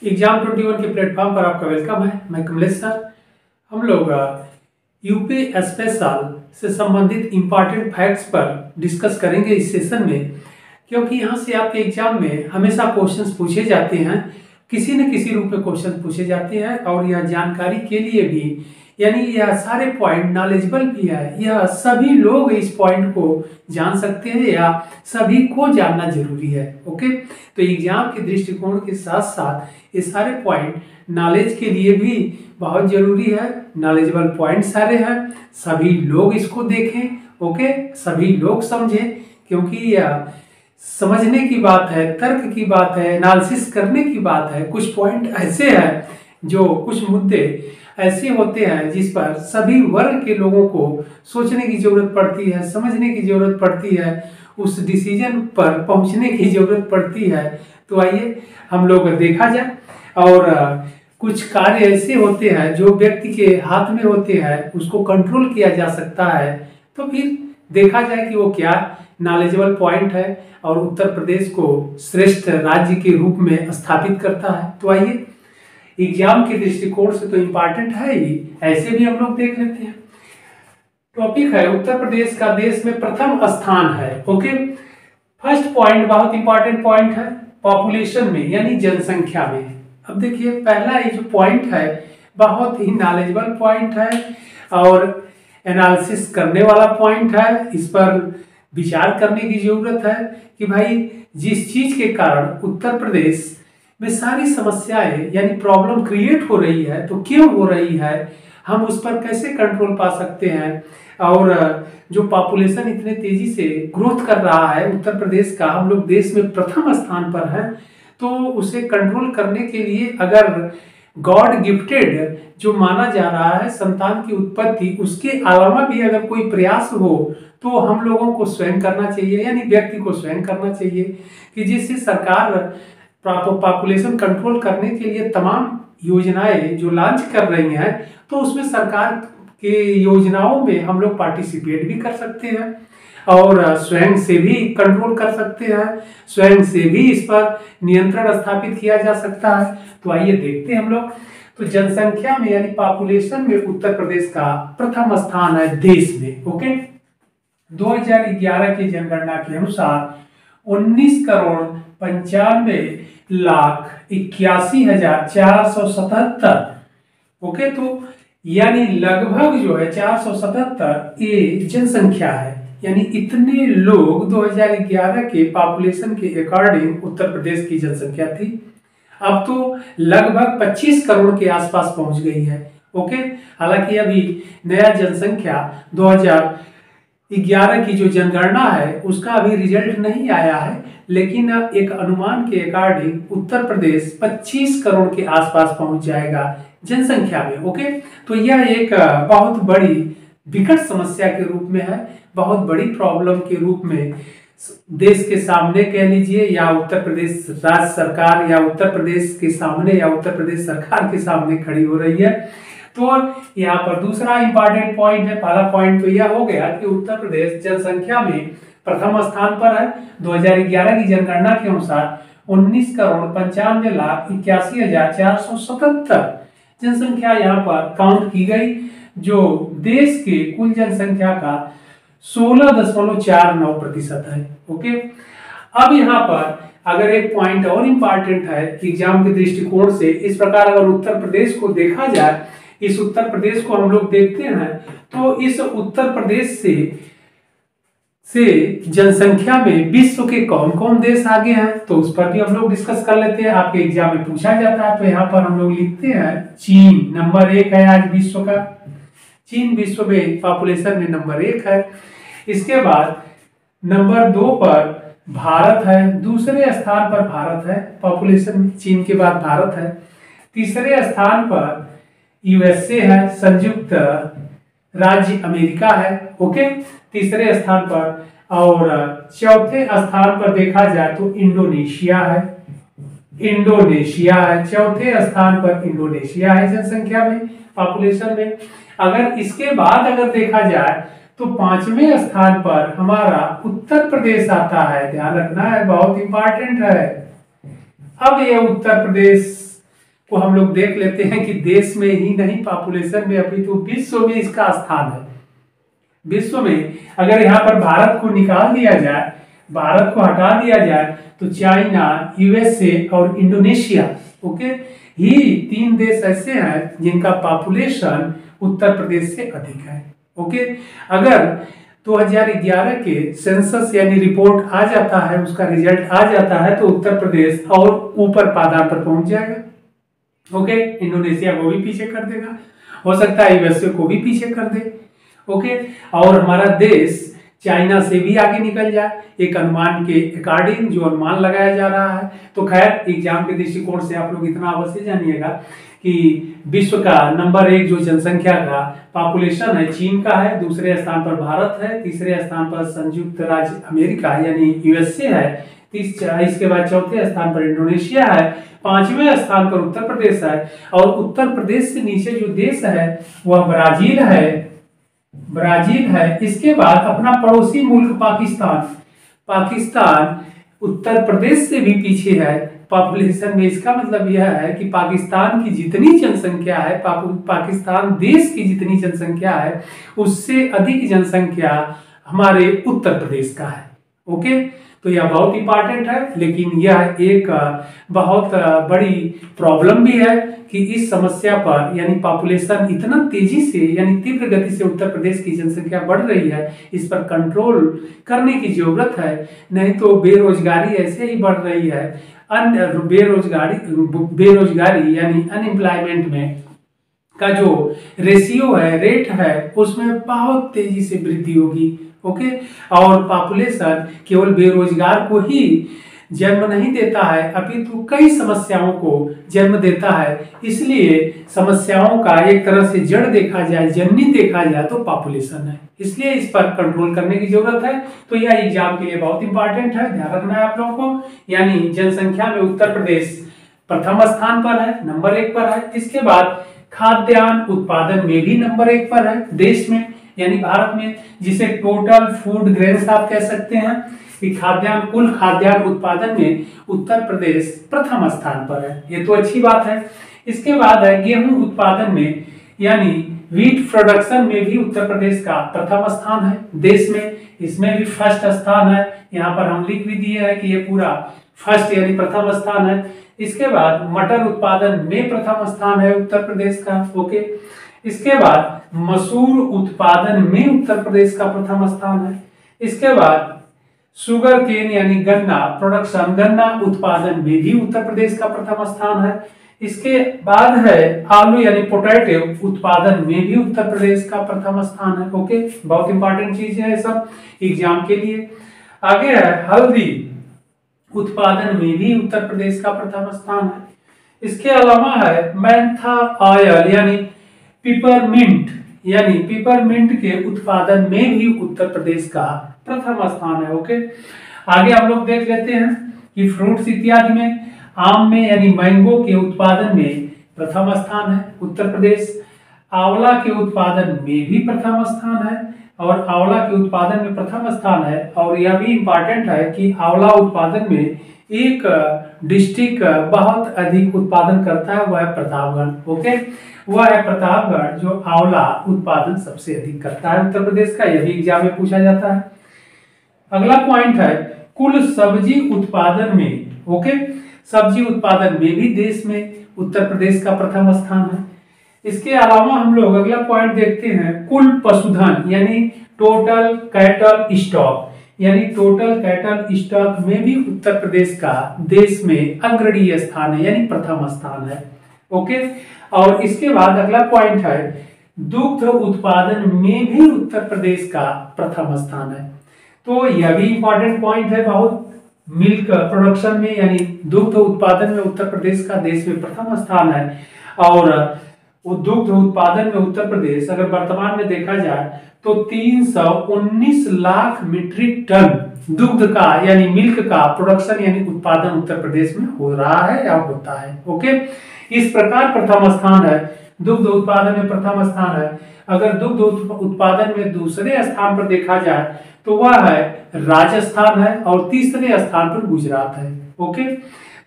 Exam 21 के platform पर आपका वेलकम है। मैं कमलेश सर। हम लोग यूपी स्पेशल से संबंधित इम्पॉर्टेंट फैक्ट्स पर डिस्कस करेंगे इस सेशन में, क्योंकि यहाँ से आपके एग्जाम में हमेशा क्वेश्चंस पूछे जाते हैं, किसी न किसी रूप में क्वेश्चन पूछे जाते हैं। और यह जानकारी के लिए भी, यानी यह सारे पॉइंट नॉलेजेबल भी है, यह सभी लोग इस पॉइंट को जान सकते हैं या सभी को जानना जरूरी है। ओके, तो एग्जाम के दृष्टिकोण के साथ साथ ये सारे पॉइंट नॉलेज के लिए भी बहुत जरूरी है। नॉलेजेबल पॉइंट सारे हैं, सभी लोग इसको देखें। ओके, सभी लोग समझें, क्योंकि यह समझने की बात है, तर्क की बात है, एनालिसिस करने की बात है। कुछ पॉइंट ऐसे हैं, जो कुछ मुद्दे ऐसे होते हैं जिस पर सभी वर्ग के लोगों को सोचने की जरूरत पड़ती है, समझने की जरूरत पड़ती है, उस डिसीजन पर पहुंचने की जरूरत पड़ती है। तो आइए हम लोग देखा जाए। और कुछ कार्य ऐसे होते हैं जो व्यक्ति के हाथ में होते हैं, उसको कंट्रोल किया जा सकता है। तो फिर देखा जाए कि वो क्या नॉलेजेबल पॉइंट है और उत्तर प्रदेश को श्रेष्ठ राज्य के रूप में स्थापित करता है। तो आइए, एग्जाम के दृष्टिकोण से तो इम्पॉर्टेंट है ही, ऐसे भी हम लोग देख लेते हैं। टॉपिक है उत्तर प्रदेश का देश में प्रथम स्थान है। ओके, फर्स्ट पॉइंट बहुत इंपॉर्टेंट पॉइंट है, पॉपुलेशन में यानी जनसंख्या में। अब देखिए, पहला ये जो पॉइंट है बहुत ही नॉलेजेबल पॉइंट है और एनालिसिस करने वाला पॉइंट है। इस पर विचार करने की जरूरत है कि भाई जिस चीज के कारण उत्तर प्रदेश में सारी समस्याएं यानी प्रॉब्लम क्रिएट हो रही है, तो क्यों हो रही है, हम उस पर कैसे कंट्रोल पा सकते हैं। और जो पॉपुलेशन इतने तेजी से ग्रोथ कर रहा है उत्तर प्रदेश का, हम लोग देश में प्रथम स्थान पर हैं, तो उसे कंट्रोल करने के लिए अगर गॉड गिफ्टेड जो माना जा रहा है संतान की उत्पत्ति, उसके अलावा भी अगर कोई प्रयास हो तो हम लोगों को स्वयं करना चाहिए, यानी व्यक्ति को स्वयं करना चाहिए, कि जिससे सरकार पॉपुलेशन कंट्रोल करने के लिए तमाम योजनाएं जो लॉन्च कर रही हैं, तो उसमें सरकार के योजनाओं में हम लोग पार्टिसिपेट भी कर सकते हैं और स्वयं से भी कंट्रोल कर सकते हैं, स्वयं से भी इस पर नियंत्रण स्थापित किया जा सकता है। तो आइए देखते हैं हम लोग। तो जनसंख्या में यानी पॉपुलेशन में उत्तर प्रदेश का प्रथम स्थान है देश में। ओके, 2011 की जनगणना के अनुसार 19,91,81,477। ओके, तो यानी लगभग जो है 477 ये जनसंख्या है, यानी इतने लोग 2011 के पॉपुलेशन के अकॉर्डिंग उत्तर प्रदेश की जनसंख्या थी। अब तो लगभग 25 करोड़ के आसपास पहुंच गई है। ओके, हालांकि अभी नया जनसंख्या 2011 की जो जनगणना है उसका अभी रिजल्ट नहीं आया है, लेकिन एक अनुमान के अकॉर्डिंग उत्तर प्रदेश 25 करोड़ के आसपास पहुंच जाएगा जनसंख्या में। ओके, तो यह एक बहुत बड़ी विकट समस्या के रूप में है, बहुत बड़ी प्रॉब्लम के रूप में देश के सामने कह लीजिए, या उत्तर प्रदेश राज्य सरकार या उत्तर प्रदेश के सामने या उत्तर प्रदेश सरकार के सामने खड़ी हो रही है। तो यहाँ पर दूसरा इंपॉर्टेंट पॉइंट है, पहला पॉइंट तो यह हो गया कि उत्तर प्रदेश जनसंख्या में प्रथम स्थान पर है। 2011 की जनगणना के अनुसार 19,95,81,477 जनसंख्या यहाँ पर काउंट की गई, जो देश के कुल जनसंख्या का 16.49% है। ओके, अब यहाँ पर अगर एक पॉइंट और इम्पॉर्टेंट है एग्जाम के दृष्टिकोण से, इस प्रकार अगर उत्तर प्रदेश को देखा जाए, इस उत्तर प्रदेश को हम लोग देखते हैं, तो इस उत्तर प्रदेश से जनसंख्या में विश्व के कौन कौन देश आगे हैं, तो उस पर भी हम लोग डिस्कस कर लेते हैं। आपके एग्जाम में पूछा जाता है, तो यहाँ पर हम लोग लिखते हैं चीन नंबर 1 है आज विश्व का। चीन विश्व में पॉपुलेशन में नंबर 1 है। इसके बाद नंबर 2 पर भारत है, दूसरे स्थान पर भारत है पॉपुलेशन में, चीन के बाद भारत है। तीसरे स्थान पर यूएसए है, संयुक्त राज्य अमेरिका है। ओके, तीसरे स्थान पर। और चौथे स्थान पर देखा जाए तो इंडोनेशिया है, चौथे स्थान पर इंडोनेशिया है जनसंख्या में, पॉपुलेशन में। अगर इसके बाद अगर देखा जाए तो 5वें स्थान पर हमारा उत्तर प्रदेश आता है, ध्यान रखना है, बहुत इंपॉर्टेंट है। अब ये उत्तर प्रदेश वो हम लोग देख लेते हैं कि देश में ही नहीं, पॉपुलेशन में, अभी तो विश्व में इसका स्थान है। विश्व में अगर यहाँ पर भारत को निकाल दिया जाए, भारत को हटा दिया जाए, तो चाइना, यूएसए और इंडोनेशिया, ओके, ही 3 देश ऐसे हैं जिनका पॉपुलेशन उत्तर प्रदेश से अधिक है। ओके, अगर 2011 के सेंसस यानी रिपोर्ट आ जाता है, उसका रिजल्ट आ जाता है, तो उत्तर प्रदेश और ऊपर पादान पर पहुंच जाएगा। ओके, इंडोनेशिया को भी पीछे कर देगा, हो सकता है यूएसए को भी पीछे कर दे। ओके, और हमारा देश चाइना से भी आगे निकल जाए, एक अनुमान के अकॉर्डिंग जो अनुमान लगाया जा रहा है। तो खैर, एग्जाम के दृष्टिकोण से आप लोग इतना अवश्य जानिएगा कि विश्व का नंबर 1 जो जनसंख्या का पॉपुलेशन है चीन का है, दूसरे स्थान पर भारत है, तीसरे स्थान पर संयुक्त राज्य अमेरिका यानी यूएसए है, इसके बाद चौथे स्थान पर इंडोनेशिया है, 5वें स्थान पर उत्तर प्रदेश है, और उत्तर प्रदेश से नीचे जो देश है वह ब्राजील है। इसके बाद अपना पड़ोसी मुल्क पाकिस्तान उत्तर प्रदेश से भी पीछे है पॉपुलेशन में। इसका मतलब यह है कि पाकिस्तान की जितनी जनसंख्या है, पाकिस्तान देश की जितनी जनसंख्या है, उससे अधिक जनसंख्या हमारे उत्तर प्रदेश का है। ओके, तो यह बहुत इंपॉर्टेंट है, लेकिन यह एक बहुत बड़ी प्रॉब्लम भी है कि इस समस्या पर यानी पॉपुलेशन इतना तेजी से यानी तीव्र गति से उत्तर प्रदेश की जनसंख्या बढ़ रही है, इस पर कंट्रोल करने की जरूरत है। नहीं तो बेरोजगारी ऐसे ही बढ़ रही है, बेरोजगारी यानी अनएम्प्लॉयमेंट में का जो रेशियो है, रेट है, उसमें बहुत तेजी से वृद्धि होगी। ओके, और पॉपुलेशन केवल बेरोजगार को ही जन्म नहीं देता है, अपितु कई समस्याओं को जन्म देता है। इसलिए समस्याओं का एक तरह से जड़ देखा जाए, जननी देखा जाए, तो पॉपुलेशन है। इसलिए इस पर कंट्रोल करने की जरूरत है। तो यह एग्जाम के लिए बहुत इंपॉर्टेंट है, ध्यान रखना है आप लोगों को। यानी जनसंख्या में उत्तर प्रदेश प्रथम स्थान पर है, नंबर 1 पर है। इसके बाद खाद्यान्न उत्पादन में भी नंबर 1 पर है देश में, यानी भारत में, जिसे टोटल फूड ग्रेन्स आप कह सकते हैं कि खाद्यान्न, कुल खाद्यान्न उत्पादन में उत्तर प्रदेश प्रथम स्थान पर है। ये तो अच्छी बात है। इसके बाद है गेहूं उत्पादन में, यानी व्हीट प्रोडक्शन में भी उत्तर प्रदेश का प्रथम स्थान है देश में, इसमें भी फर्स्ट स्थान है। यहाँ पर हम लिख भी दिए है कि ये पूरा फर्स्ट यानी प्रथम स्थान है। इसके बाद मटर उत्पादन में प्रथम स्थान है उत्तर प्रदेश का। ओके, इसके बाद मसूर उत्पादन में उत्तर प्रदेश का प्रथम स्थान है। इसके बाद शुगर केन यानी गन्ना प्रोडक्शन, गन्ना उत्पादन में भी उत्तर प्रदेश का प्रथम स्थान है। इसके बाद है आलू यानी पोटैटो उत्पादन में भी उत्तर प्रदेश का प्रथम स्थान है। ओके, बहुत इंपॉर्टेंट चीज है सब एग्जाम के लिए। आगे है हल्दी उत्पादन में भी उत्तर प्रदेश का प्रथम स्थान है। इसके अलावा है मेंथा ऑयल यानी पिपरमिंट के उत्पादन में भी उत्तर प्रदेश का प्रथम स्थान है। ओके, आगे हम लोग देख लेते हैं कि फ्रूट्स इत्यादि में, आम में यानी मैंगो के उत्पादन में प्रथम स्थान है उत्तर प्रदेश। आंवला के उत्पादन में भी प्रथम स्थान है, और आंवला के उत्पादन में प्रथम स्थान है। और यह भी इंपॉर्टेंट है कि आंवला उत्पादन में एक डिस्ट्रिक्ट बहुत अधिक उत्पादन करता है, वह है प्रतापगढ़। ओके, वह है प्रतापगढ़ जो आंवला उत्पादन सबसे अधिक करता है उत्तर प्रदेश का। यह भी एग्जाम में पूछा जाता है। अगला पॉइंट है कुल सब्जी उत्पादन में। ओके, सब्जी उत्पादन में भी देश में उत्तर प्रदेश का प्रथम स्थान है। इसके अलावा हम लोग अगला पॉइंट देखते हैं कुल पशुधन यानी टोटल कैटल स्टॉक, यानी टोटल कैटल स्टॉक में भी उत्तर प्रदेश का देश में अग्रणीय स्थान है, यानी प्रथम स्थान है। ओके, और इसके बाद अगला पॉइंट है दुग्ध उत्पादन में भी उत्तर प्रदेश का प्रथम स्थान है। तो यह भी इंपॉर्टेंट पॉइंट है बहुत। मिल्क प्रोडक्शन में यानी दुग्ध उत्पादन में उत्तर प्रदेश का देश में प्रथम स्थान है। और दुग्ध उत्पादन में उत्तर प्रदेश अगर वर्तमान में देखा जाए तो 319 लाख मीट्रिक टन दुग्ध का यानी मिल्क का प्रोडक्शन यानी उत्पादन उत्तर प्रदेश में हो रहा है या होता है। ओके, इस प्रकार प्रथम स्थान है, दुग्ध उत्पादन में प्रथम स्थान है। अगर दुग्ध उत्पादन में दूसरे स्थान पर देखा जाए तो वह है राजस्थान है, और तीसरे स्थान पर गुजरात है। ओके,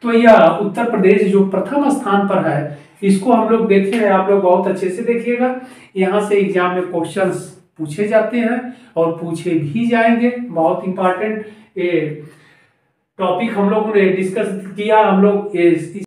तो यह उत्तर प्रदेश जो प्रथम स्थान पर है, इसको हम लोग देखे हैं। आप लोग बहुत अच्छे से देखिएगा, यहाँ से एग्जाम में क्वेश्चंस पूछे जाते हैं और पूछे भी जाएंगे। बहुत इंपॉर्टेंट ये टॉपिक हम लोगों ने डिस्कस किया। हम लोग